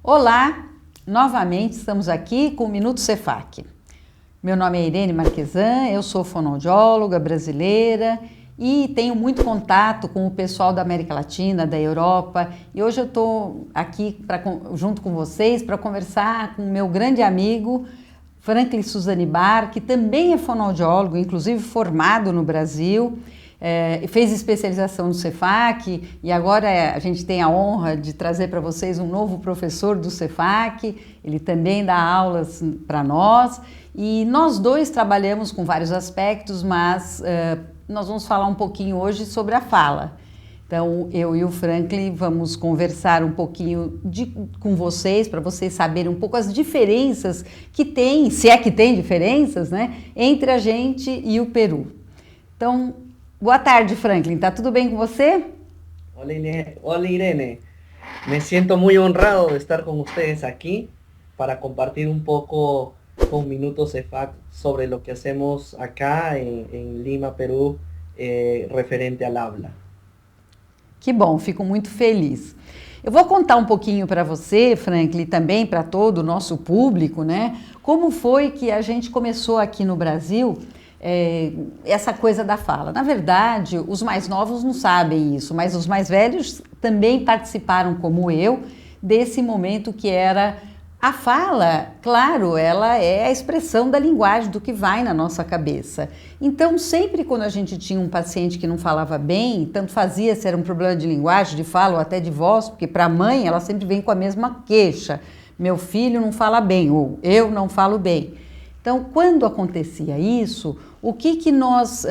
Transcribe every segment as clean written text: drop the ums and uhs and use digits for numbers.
Olá, novamente estamos aqui com o Minuto Cefac. Meu nome é Irene Marquesan, eu sou fonoaudióloga brasileira e tenho muito contato com o pessoal da América Latina, da Europa, e hoje eu estou aqui junto com vocês para conversar com o meu grande amigo Franklin Suzanibar, que também é fonoaudiólogo, inclusive formado no Brasil, fez especialização no Cefac e agora a gente tem a honra de trazer para vocês um novo professor do Cefac. Ele também dá aulas para nós e nós dois trabalhamos com vários aspectos, mas nós vamos falar um pouquinho hoje sobre a fala. Então, eu e o Franklin vamos conversar um pouquinho com vocês, para vocês saberem um pouco as diferenças que tem, se é que tem diferenças, né, entre a gente e o Peru. Então, boa tarde, Franklin. Tá tudo bem com você? Hola Irene, me siento muy honrado de estar con ustedes aquí para compartir un poco con Minuto Cefac sobre lo que hacemos acá en Lima, Perú, referente al habla. Que bom, fico muito feliz. Eu vou contar um pouquinho para você, Franklin, e também para todo o nosso público, né? Como foi que a gente começou aqui no Brasil essa coisa da fala. Na verdade, os mais novos não sabem isso, mas os mais velhos também participaram, como eu, desse momento que era a fala. Claro, ela é a expressão da linguagem, do que vai na nossa cabeça. Então, sempre quando a gente tinha um paciente que não falava bem, tanto fazia se era um problema de linguagem, de fala ou até de voz, porque para a mãe ela sempre vem com a mesma queixa: meu filho não fala bem, ou eu não falo bem. Então, quando acontecia isso, o que nós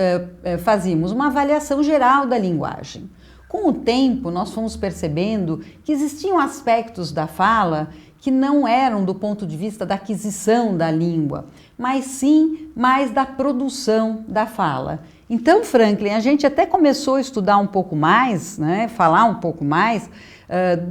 fazíamos? Uma avaliação geral da linguagem. Com o tempo, nós fomos percebendo que existiam aspectos da fala que não eram do ponto de vista da aquisição da língua, mas sim mais da produção da fala. Então, Franklin, a gente até começou a estudar um pouco mais, né, falar um pouco mais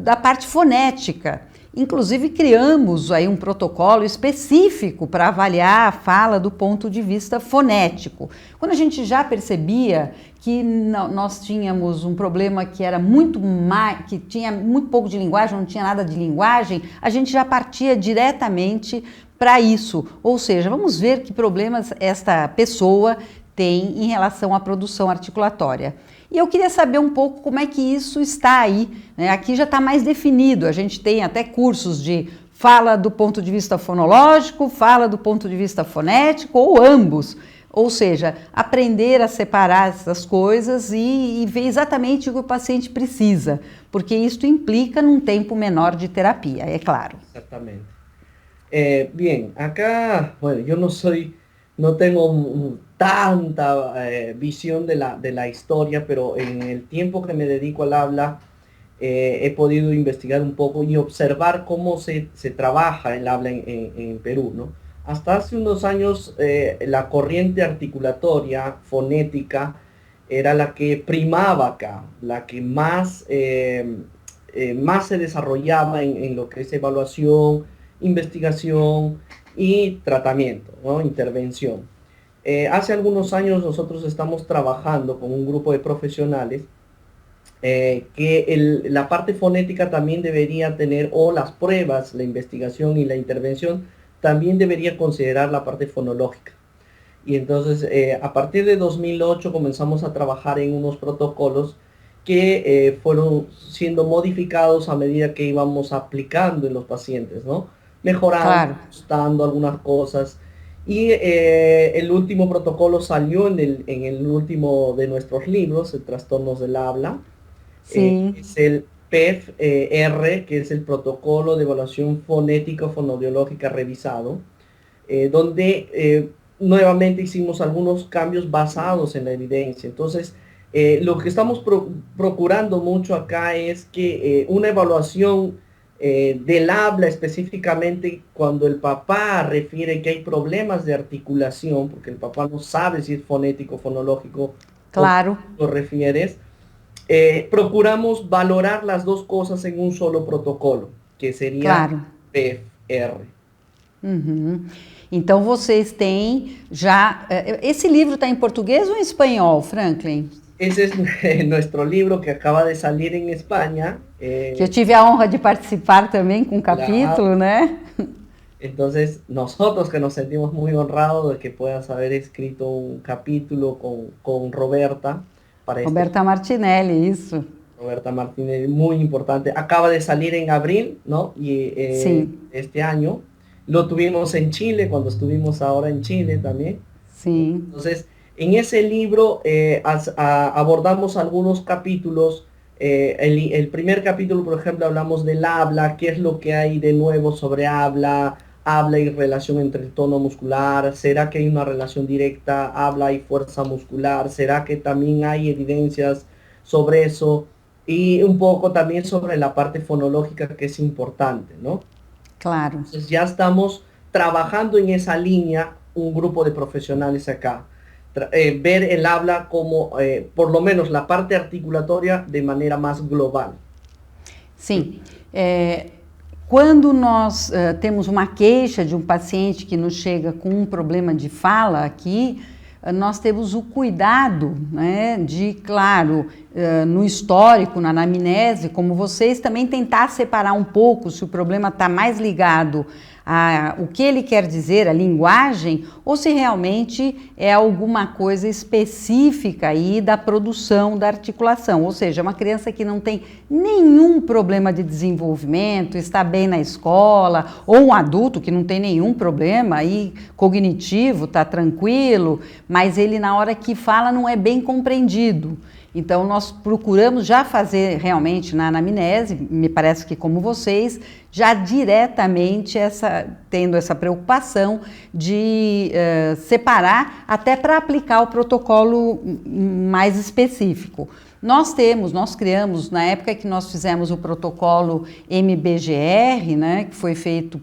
da parte fonética. Inclusive, criamos aí um protocolo específico para avaliar a fala do ponto de vista fonético. Quando a gente já percebia que nós tínhamos um problema que era que tinha muito pouco de linguagem, não tinha nada de linguagem, a gente já partia diretamente para isso. Ou seja, vamos ver que problemas esta pessoa tem em relação à produção articulatória. E eu queria saber um pouco como é que isso está aí, né? Aqui já está mais definido, a gente tem até cursos de fala do ponto de vista fonológico, fala do ponto de vista fonético, ou ambos. Ou seja, aprender a separar essas coisas e ver exatamente o que o paciente precisa, porque isso implica num tempo menor de terapia, é claro. Exactamente. Bien, acá, bueno, yo no tengo tanta visión de la historia, pero en el tiempo que me dedico al habla, he podido investigar un poco y observar cómo se trabaja el habla en Perú, ¿no? Hasta hace unos años la corriente articulatoria, fonética, era la que primaba acá, la que más se desarrollaba en lo que es evaluación, investigación y tratamiento, ¿no? Intervención. Hace algunos años nosotros estamos trabajando con un grupo de profesionales que la parte fonética también debería tener, o las pruebas, la investigación y la intervención, también debería considerar la parte fonológica. Y entonces a partir de 2008 comenzamos a trabajar en unos protocolos que fueron siendo modificados a medida que íbamos aplicando en los pacientes, ¿no? Mejorando, Claro. ajustando algunas cosas. Y el último protocolo salió en el último de nuestros libros, el Trastornos del Habla. Sim. Es el PEF-R, que es el Protocolo de Evaluación Fonética Fonodiológica Revisado, donde nuevamente hicimos algunos cambios basados en la evidencia. Entonces, lo que estamos procurando mucho acá es que una evaluación del habla, específicamente cuando el papá refiere que hay problemas de articulación, porque el papá no sabe si es fonético, fonológico, Claro. o lo refieres, procuramos valorar las dos cosas en un solo protocolo, que sería Claro. PFR. Uhum. Então vocês têm já... Esse livro está em português ou em espanhol, Franklin? ese es nuestro libro que acaba de salir en España. Que eu tive a honra de participar também com um capítulo, né? Entonces, nosotros que nos sentimos muy honrados de que puedas haber escrito un capítulo con Roberta para este Roberta Martinelli, isso. Roberta Martínez, muy importante. Acaba de salir en abril, ¿no? Y Sim, este año. Lo tuvimos en Chile, cuando estuvimos ahora en Chile también. sim. Entonces, en ese libro abordamos algunos capítulos. El primer capítulo, por ejemplo, hablamos del habla, qué es lo que hay de nuevo sobre habla, habla y relación entre el tono muscular, ¿será que hay una relación directa, habla y fuerza muscular? ¿Será que también hay evidencias sobre eso? Y un poco también sobre la parte fonológica que es importante, ¿no? Claro. Entonces ya estamos trabajando en esa línea, un grupo de profesionales acá. Ver el habla como, por lo menos la parte articulatoria, de manera más global. Sim. Quando nós temos uma queixa de um paciente que nos chega com um problema de fala aqui, nós temos o cuidado, né, de, claro, no histórico, na anamnese, como vocês, também tentar separar um pouco se o problema está mais ligado a o que ele quer dizer, a linguagem, ou se realmente é alguma coisa específica aí da produção da articulação, ou seja, uma criança que não tem nenhum problema de desenvolvimento, está bem na escola, ou um adulto que não tem nenhum problema aí cognitivo, está tranquilo, mas ele na hora que fala não é bem compreendido. Então, nós procuramos já fazer realmente na anamnese, me parece que como vocês, já diretamente tendo essa preocupação de separar, até para aplicar o protocolo mais específico. Nós criamos, na época que nós fizemos o protocolo MBGR, né, que foi feito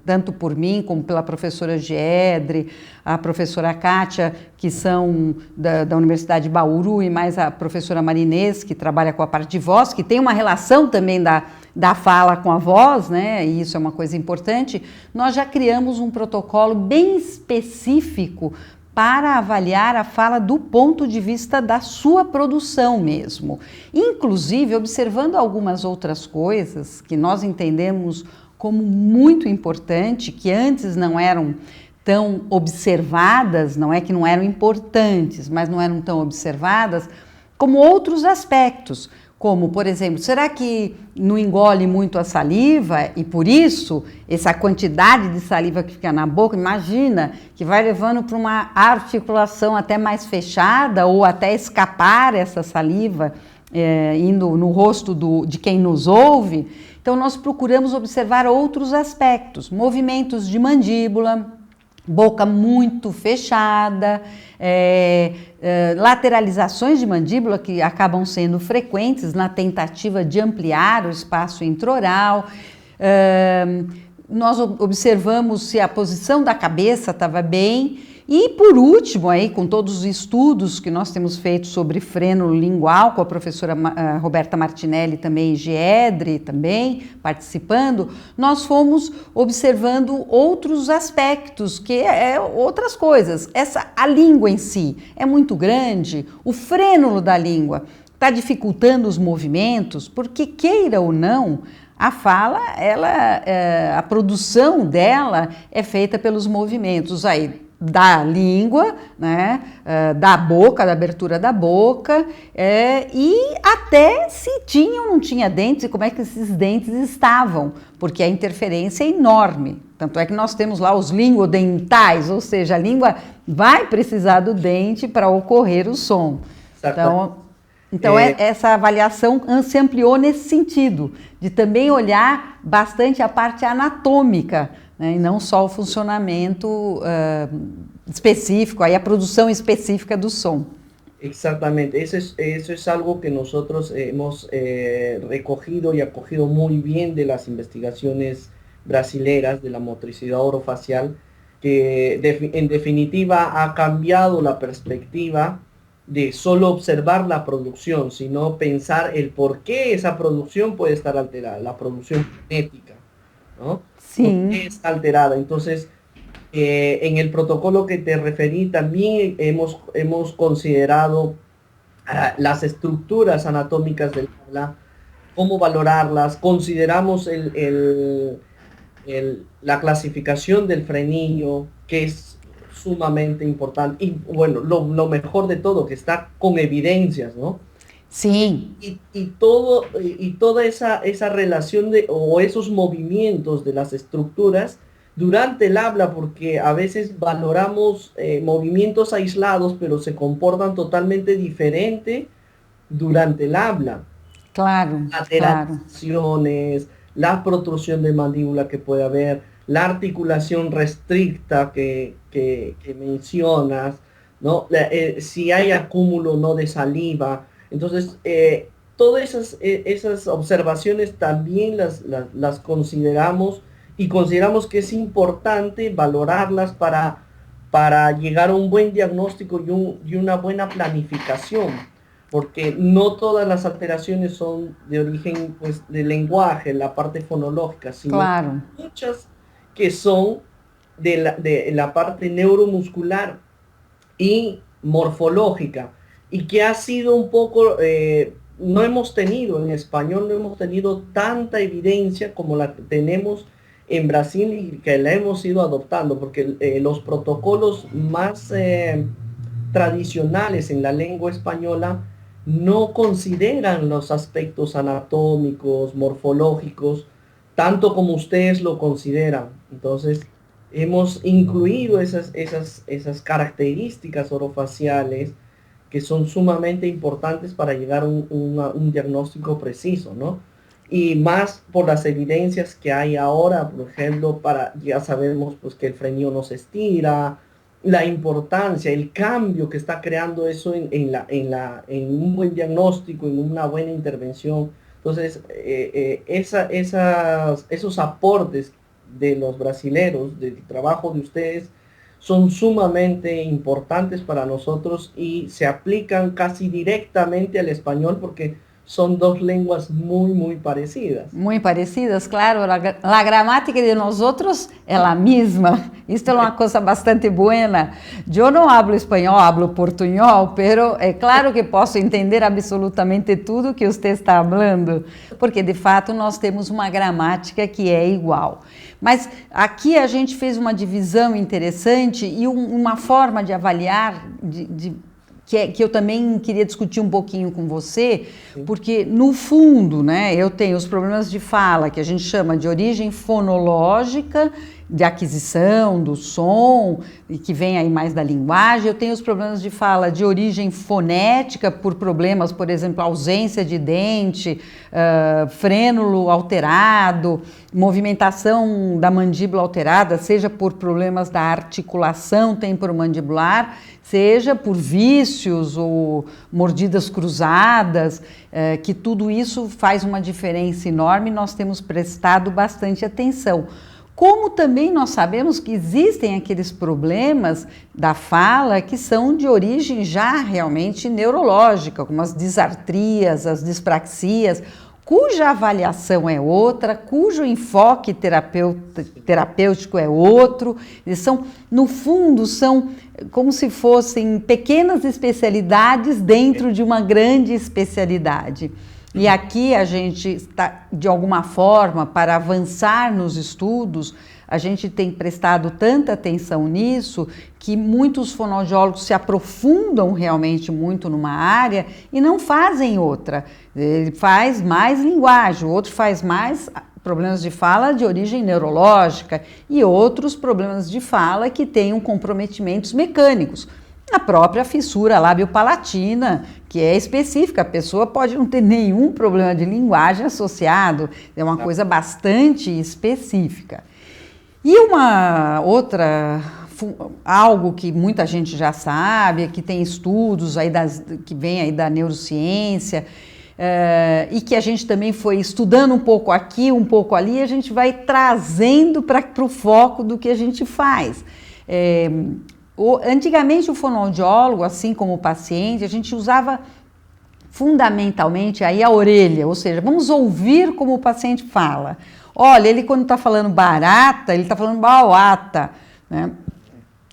tanto por mim como pela professora Giedre, a professora Kátia, que são da Universidade de Bauru, e mais a professora Marinês, que trabalha com a parte de voz, que tem uma relação também da fala com a voz, né, e isso é uma coisa importante. Nós já criamos um protocolo bem específico para avaliar a fala do ponto de vista da sua produção mesmo. Inclusive, observando algumas outras coisas que nós entendemos como muito importante, que antes não eram tão observadas, não é que não eram importantes, mas não eram tão observadas, como outros aspectos. Como, por exemplo, será que não engole muito a saliva e por isso essa quantidade de saliva que fica na boca, imagina que vai levando para uma articulação até mais fechada ou até escapar essa saliva indo no rosto de quem nos ouve. Então nós procuramos observar outros aspectos, movimentos de mandíbula, boca muito fechada, lateralizações de mandíbula que acabam sendo frequentes na tentativa de ampliar o espaço intraoral. Nós observamos se a posição da cabeça estava bem. E por último, aí, com todos os estudos que nós temos feito sobre freno lingual, com a professora Roberta Martinelli também, Giedre também participando, nós fomos observando outros aspectos, que outras coisas. A língua em si é muito grande, o frênulo da língua está dificultando os movimentos, porque queira ou não, a fala, a produção dela é feita pelos movimentos aí da língua, né, da boca, da abertura da boca, e até se tinha ou não tinha dentes e como é que esses dentes estavam, porque a interferência é enorme. Tanto é que nós temos lá os linguodentais, ou seja, a língua vai precisar do dente para ocorrer o som. Então essa avaliação se ampliou nesse sentido, de também olhar bastante a parte anatômica, né, e não só o funcionamento específico, aí a produção específica do som. Exactamente, eso es algo que nosotros hemos recogido y acogido muy bien de las investigaciones brasileras de la motricidad orofacial, que en definitiva ha cambiado la perspectiva de solo observar la producción, sino pensar el por qué esa producción puede estar alterada, la producción genética, ¿no? Sí. ¿Por qué está alterada? Entonces, en el protocolo que te referí también hemos considerado las estructuras anatómicas del habla, cómo valorarlas, consideramos la clasificación del frenillo, que es sumamente importante, y bueno, lo mejor de todo, que está con evidencias, ¿no? Sim. Y toda esa relación o esos movimientos de las estructuras durante el habla, porque a veces valoramos movimientos aislados, pero se comportan totalmente diferente durante el habla. Claro, claro. Lateralizaciones, la protrusión de mandíbula que puede haber, la articulación restricta que mencionas, ¿no? Si hay acúmulo no de saliva. Entonces, todas esas observaciones también las consideramos y consideramos que es importante valorarlas para llegar a un buen diagnóstico y una buena planificación, porque no todas las alteraciones son de origen pues, del lenguaje, la parte fonológica, sino Claro. muchas que son de la parte neuromuscular y morfológica, y que ha sido un poco, no hemos tenido, en español no hemos tenido tanta evidencia como la que tenemos en Brasil y que la hemos ido adoptando, porque los protocolos más tradicionales en la lengua española no consideran los aspectos anatómicos, morfológicos, tanto como ustedes lo consideran. Entonces, hemos incluido esas características orofaciales que son sumamente importantes para llegar a un diagnóstico preciso, ¿no? Y más por las evidencias que hay ahora, por ejemplo, ya sabemos pues, que el frenillo no se estira, la importancia, el cambio que está creando eso en un buen diagnóstico, en una buena intervención. Entonces, esos aportes de los brasileros, del trabajo de ustedes, son sumamente importantes para nosotros y se aplican casi directamente al español porque son dos lenguas muy parecidas. Muito parecidas, claro. A gramática de nós outros é a mesma. Isso é uma coisa bastante buena. Eu não hablo espanhol, hablo portunhol, pero é claro que posso entender absolutamente tudo que você está falando, porque de fato nós temos uma gramática que é igual. Mas aqui a gente fez uma divisão interessante e uma forma de avaliar, que eu também queria discutir um pouquinho com você, porque no fundo, né, eu tenho os problemas de fala, que a gente chama de origem fonológica, de aquisição do som, e que vem aí mais da linguagem. Eu tenho os problemas de fala de origem fonética, por problemas, por exemplo, ausência de dente, frênulo alterado, movimentação da mandíbula alterada, seja por problemas da articulação temporomandibular, seja por vícios ou mordidas cruzadas, que tudo isso faz uma diferença enorme e nós temos prestado bastante atenção. Como também nós sabemos que existem aqueles problemas da fala que são de origem já realmente neurológica, como as disartrias, as dispraxias, cuja avaliação é outra, cujo enfoque terapêutico é outro. Eles são, no fundo, são como se fossem pequenas especialidades dentro de uma grande especialidade. E aqui a gente está, de alguma forma, para avançar nos estudos, a gente tem prestado tanta atenção nisso que muitos fonoaudiólogos se aprofundam realmente muito numa área e não fazem outra. Ele faz mais linguagem, o outro faz mais problemas de fala de origem neurológica e outros problemas de fala que tenham comprometimentos mecânicos. A própria fissura lábio-palatina, que é específica, a pessoa pode não ter nenhum problema de linguagem associado, é uma coisa bastante específica. E uma outra, algo que muita gente já sabe, que tem estudos aí que vem aí da neurociência, e que a gente também foi estudando um pouco aqui, um pouco ali, a gente vai trazendo para o foco do que a gente faz. Antigamente o fonoaudiólogo, assim como o paciente, a gente usava fundamentalmente aí a orelha, ou seja, vamos ouvir como o paciente fala. Olha, ele quando está falando barata, ele está falando bauata, né?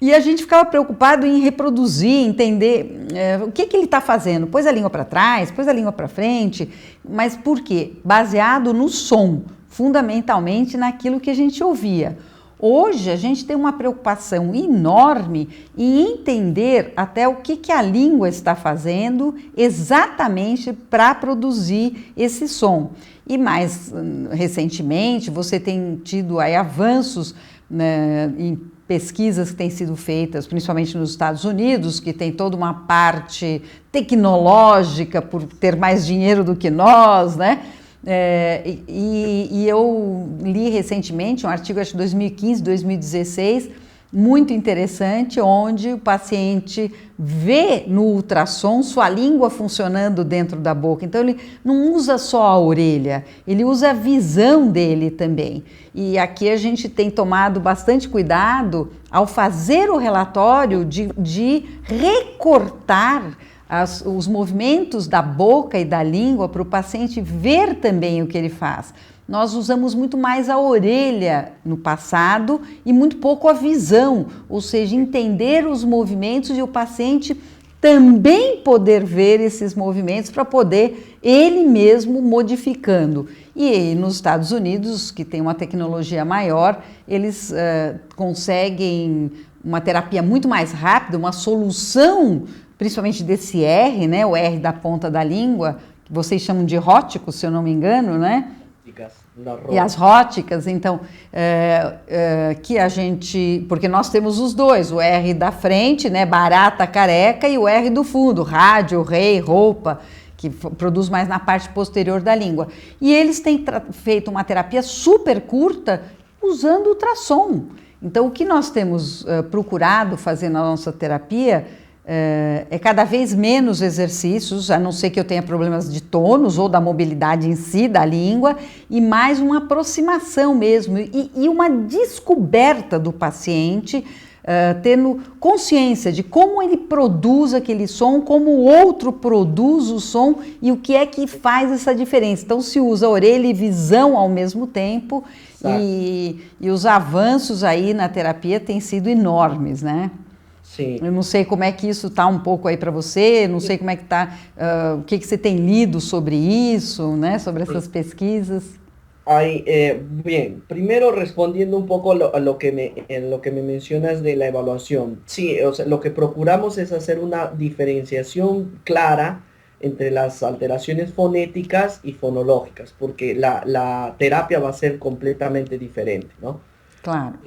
E a gente ficava preocupado em reproduzir, entender o que ele está fazendo. Pôs a língua para trás, pôs a língua para frente, mas por quê? Baseado no som, fundamentalmente naquilo que a gente ouvia. Hoje a gente tem uma preocupação enorme em entender até o que a língua está fazendo exatamente para produzir esse som. E mais recentemente você tem tido aí avanços, né, em pesquisas que têm sido feitas, principalmente nos Estados Unidos, que tem toda uma parte tecnológica por ter mais dinheiro do que nós, né? E eu li recentemente um artigo, acho que 2015, 2016, muito interessante, onde o paciente vê no ultrassom sua língua funcionando dentro da boca. Então ele não usa só a orelha, ele usa a visão dele também. E aqui a gente tem tomado bastante cuidado ao fazer o relatório de recortar os movimentos da boca e da língua para o paciente ver também o que ele faz. Nós usamos muito mais a orelha no passado e muito pouco a visão, ou seja, entender os movimentos e o paciente também poder ver esses movimentos para poder ele mesmo modificando. E nos Estados Unidos, que tem uma tecnologia maior, eles conseguem uma terapia muito mais rápida, uma solução, principalmente desse R, né, o R da ponta da língua, que vocês chamam de rótico, se eu não me engano, né? E as róticas, então, que a gente, porque nós temos os dois, o R da frente, né, barata, careca, e o R do fundo, rádio, rei, roupa, que produz mais na parte posterior da língua. E eles têm feito uma terapia super curta usando ultrassom. Então, o que nós temos procurado fazer na nossa terapia é cada vez menos exercícios, a não ser que eu tenha problemas de tônus ou da mobilidade em si da língua, e mais uma aproximação mesmo e uma descoberta do paciente, tendo consciência de como ele produz aquele som, como o outro produz o som e o que é que faz essa diferença. Então se usa orelha e visão ao mesmo tempo e os avanços aí na terapia têm sido enormes, né? Sim. Eu não sei como é que isso está um pouco aí para você, não sei como é que está, o que você tem lido sobre isso, né, sobre essas pesquisas. Bien, primero respondiendo un poco a lo que me mencionas de la evaluación. Sí, o sea, lo que procuramos es hacer una diferenciación clara entre las alteraciones fonéticas y fonológicas, porque la terapia va a ser completamente diferente, ¿no? Claro.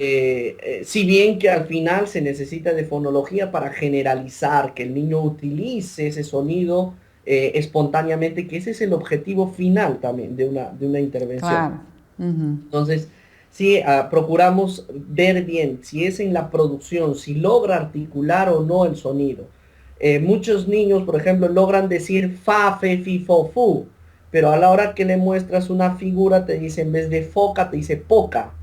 Si bien que al final se necesita de fonología para generalizar, que el niño utilice ese sonido espontáneamente, que ese es el objetivo final también de una intervención. Claro. Entonces, sí, procuramos ver bien si es en la producción, si logra articular o no el sonido. Muchos niños, por ejemplo, logran decir fa, fe, fi, fo, fu, pero a la hora que le muestras una figura te dice, en vez de foca, te dice poca.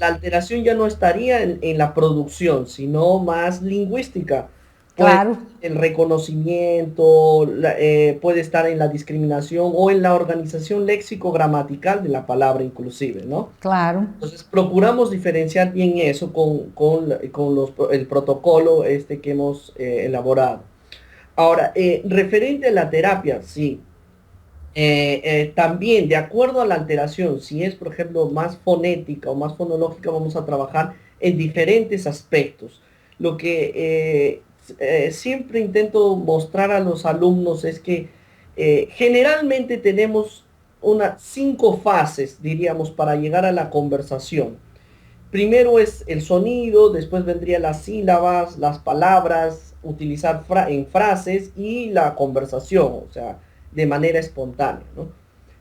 La alteración ya no estaría en la producción, sino más lingüística. Claro. El reconocimiento, puede estar en la discriminación o en la organización léxico-gramatical de la palabra inclusive, ¿no? Claro. Entonces procuramos diferenciar bien eso con el protocolo que hemos elaborado. Ahora, referente a la terapia, sí. También, de acuerdo a la alteración, si es, por ejemplo, más fonética o más fonológica, vamos a trabajar en diferentes aspectos. Lo que siempre intento mostrar a los alumnos es que generalmente tenemos unas 5 fases, diríamos, para llegar a la conversación. Primero es el sonido, después vendrían las sílabas, las palabras, utilizar en frases y la conversación, o sea, de manera espontánea, ¿no?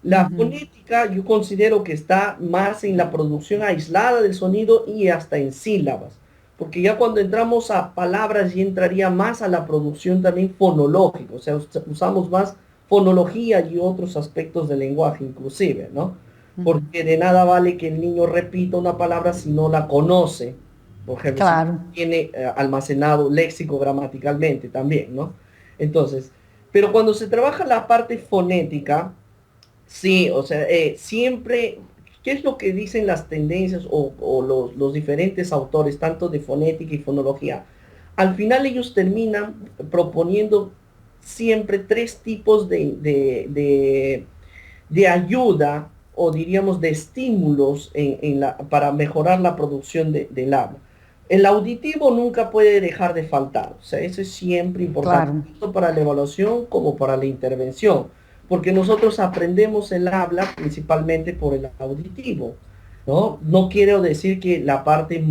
La fonética yo considero que está más en la producción aislada del sonido y hasta en sílabas, porque ya cuando entramos a palabras ya entraría más a la producción también fonológica, o sea, usamos más fonología y otros aspectos del lenguaje inclusive, ¿no? Porque de nada vale que el niño repita una palabra si no la conoce, por ejemplo, claro, si tiene almacenado léxico gramaticalmente también, ¿no? Entonces, pero cuando se trabaja la parte fonética, sí, o sea, siempre ¿qué es lo que dicen las tendencias o los diferentes autores, tanto de fonética y fonología? Al final ellos terminan proponiendo siempre tres tipos de ayuda o diríamos de estímulos para mejorar la producción del habla. El auditivo nunca puede dejar de faltar, o sea, eso es siempre importante, claro, tanto para la evaluación como para la intervención, porque nosotros aprendemos el habla principalmente por el auditivo, ¿no? No quiero decir que la parte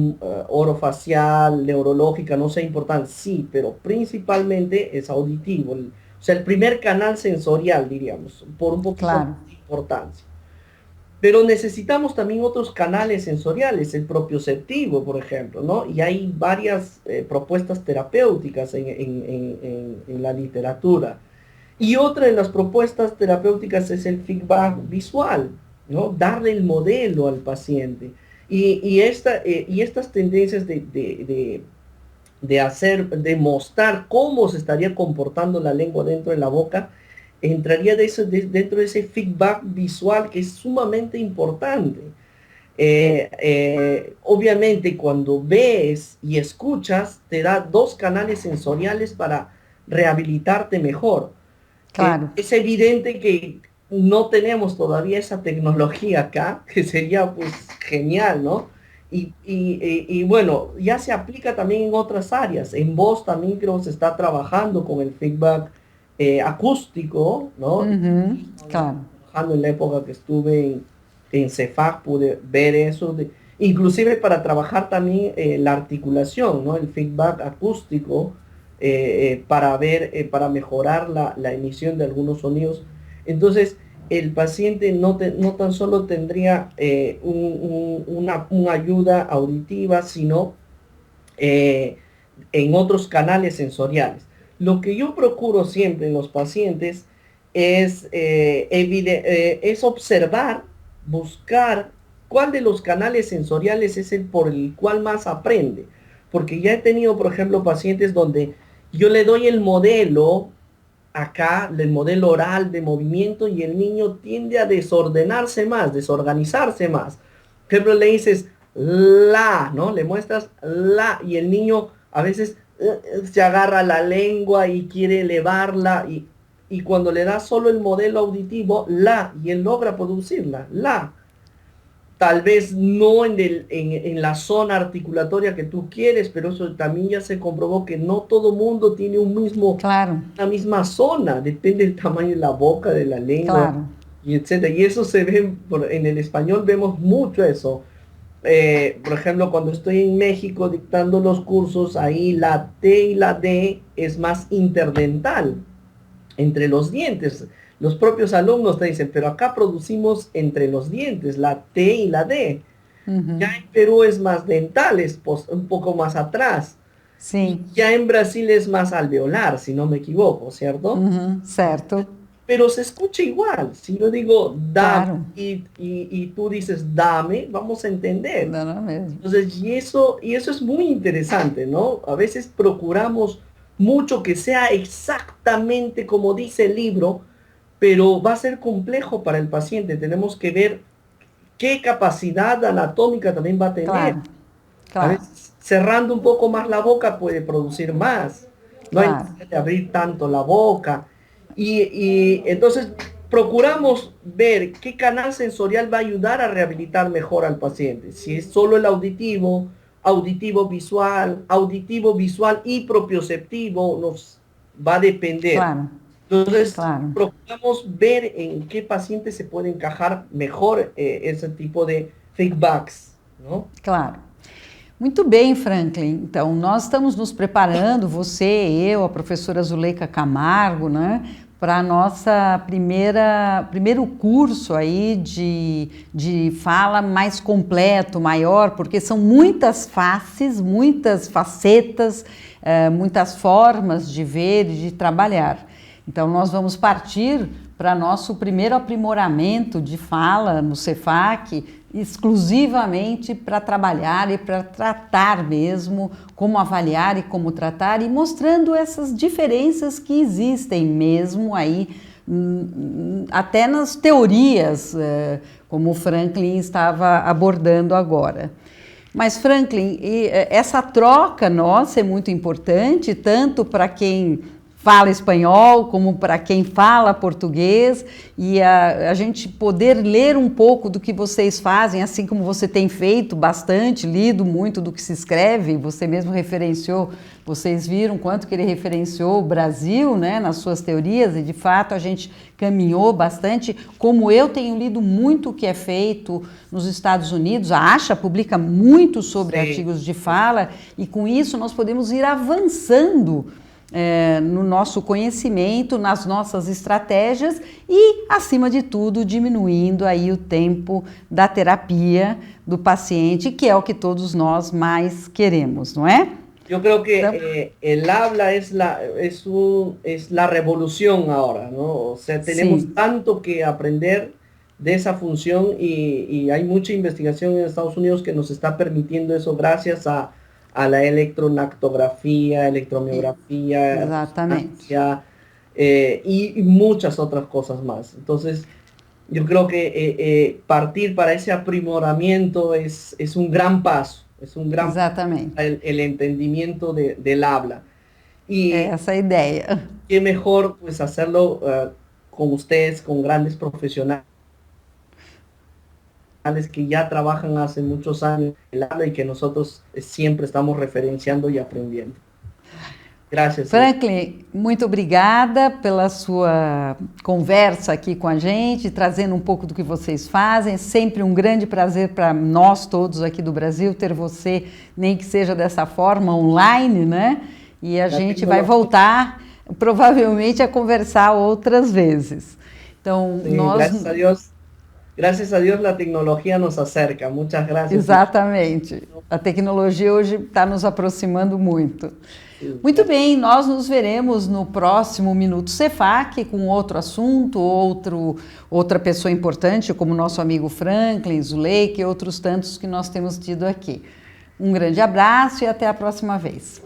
orofacial, neurológica no sea importante, sí, pero principalmente es auditivo, o sea, el primer canal sensorial, diríamos, por un poquito claro. más de importancia. Pero necesitamos también otros canales sensoriales, el propioceptivo, por ejemplo, ¿no? Y hay varias propuestas terapéuticas en la literatura. Y otra de las propuestas terapéuticas es el feedback visual, ¿no? Darle el modelo al paciente. Y estas tendencias de mostrar cómo se estaría comportando la lengua dentro de la boca, entraría dentro de ese feedback visual que es sumamente importante. Obviamente cuando ves y escuchas, te da dos canales sensoriales para rehabilitarte mejor. Claro, Es evidente que no tenemos todavía esa tecnología acá, que sería pues genial, ¿no? Y bueno, ya se aplica también en otras áreas. En voz también creo que se está trabajando con el feedback acústico, ¿no? ujú, claro, Trabajando en la época que estuve en CEFAC pude ver eso, inclusive para trabajar también la articulación, ¿no? El feedback acústico para ver, para mejorar la emisión de algunos sonidos. Entonces, el paciente no tan solo tendría una ayuda auditiva, sino eh, en otros canales sensoriales. Lo que yo procuro siempre en los pacientes es observar, buscar cuál de los canales sensoriales es el por el cual más aprende. Porque ya he tenido, por ejemplo, pacientes donde yo le doy el modelo acá, el modelo oral de movimiento y el niño tiende a desordenarse más, desorganizarse más. Por ejemplo, le dices la, ¿no? Le muestras la y el niño a veces se agarra la lengua y quiere elevarla y cuando le das solo el modelo auditivo, la, y él logra producirla, la. Tal vez no en la zona articulatoria que tú quieres, pero eso también ya se comprobó que no todo mundo tiene claro, una misma zona, depende del tamaño de la boca, de la lengua, claro. y etcétera. Y eso se ve, en el español vemos mucho eso. Por ejemplo, cuando estoy en México dictando los cursos, ahí la T y la D es más interdental entre los dientes. Los propios alumnos te dicen, pero acá producimos entre los dientes la T y la D. Ya Ujú, en Perú es más dental, es un poco más atrás. Y sí, ya en Brasil es más alveolar, si no me equivoco, ¿cierto? ujú, certo, Pero se escucha igual. Si yo digo dame claro. y tú dices dame, vamos a entender. Não, não é mesmo. Entonces, y eso es muy interesante, ¿no? A veces procuramos mucho que sea exactamente como dice el libro, pero va a ser complejo para el paciente. Tenemos que ver qué capacidad anatómica también va a tener. Claro, A claro, veces cerrando un poco más la boca puede producir más. No hay claro. necesidad de abrir tanto la boca. Y entonces procuramos ver qué canal sensorial va a ayudar a rehabilitar mejor al paciente. Si es solo el auditivo, auditivo visual y propioceptivo, nos va a depender. Claro, Entonces, claro, procuramos ver en qué paciente se puede encajar mejor ese tipo de feedbacks, ¿no? claro. Muito bem, Franklin. Então, nós estamos nos preparando, você, eu, a professora Zuleika Camargo, né, para a nossa primeiro curso aí de fala mais completo, maior, porque são muitas faces, muitas facetas, muitas formas de ver e de trabalhar. Então, nós vamos partir para nosso primeiro aprimoramento de fala no Cefac, exclusivamente para trabalhar e para tratar mesmo, como avaliar e como tratar, e mostrando essas diferenças que existem mesmo aí até nas teorias, como o Franklin estava abordando agora. Mas, Franklin, essa troca nossa é muito importante, tanto para quem fala espanhol, como para quem fala português, e a gente poder ler um pouco do que vocês fazem, assim como você tem feito bastante, lido muito do que se escreve, você mesmo referenciou, vocês viram quanto que ele referenciou o Brasil, né, nas suas teorias, e de fato a gente caminhou bastante, como eu tenho lido muito o que é feito nos Estados Unidos, a ASHA publica muito sobre artigos de fala, e com isso nós podemos ir avançando no nosso conhecimento, nas nossas estratégias e, acima de tudo, diminuindo aí o tempo da terapia do paciente, que é o que todos nós mais queremos, não é? Yo creo que el habla es la revolución ahora, ¿no? O sea, tenemos Sí. tanto que aprender de esa función y hay mucha investigación en Estados Unidos que nos está permitiendo eso gracias a la electronactografía, electromiografía, Exatamente. resonancia, y muchas otras cosas más. Entonces, yo creo que partir para ese aprimoramiento es un gran paso, es un gran paso Exatamente. para el entendimiento del habla. Y É essa a ideia. qué mejor pues hacerlo con ustedes, con grandes profesionales que ya trabajan hace muchos años el habla y que nosotros siempre estamos referenciando y aprendiendo. Gracias. Franklin, muito obrigada pela sua conversa aqui com a gente, trazendo um pouco do que vocês fazem. É sempre um grande prazer para nós todos aqui do Brasil ter você, nem que seja dessa forma, online, né? E a gente vai voltar, provavelmente, a conversar outras vezes. Então, Sim, graças a Deus, a tecnologia nos acerca. Muitas graças. Exatamente. A tecnologia hoje está nos aproximando muito. Muito bem, nós nos veremos no próximo Minuto Cefac com outro assunto, outra pessoa importante, como nosso amigo Franklin, Zuleika e outros tantos que nós temos tido aqui. Um grande abraço e até a próxima vez.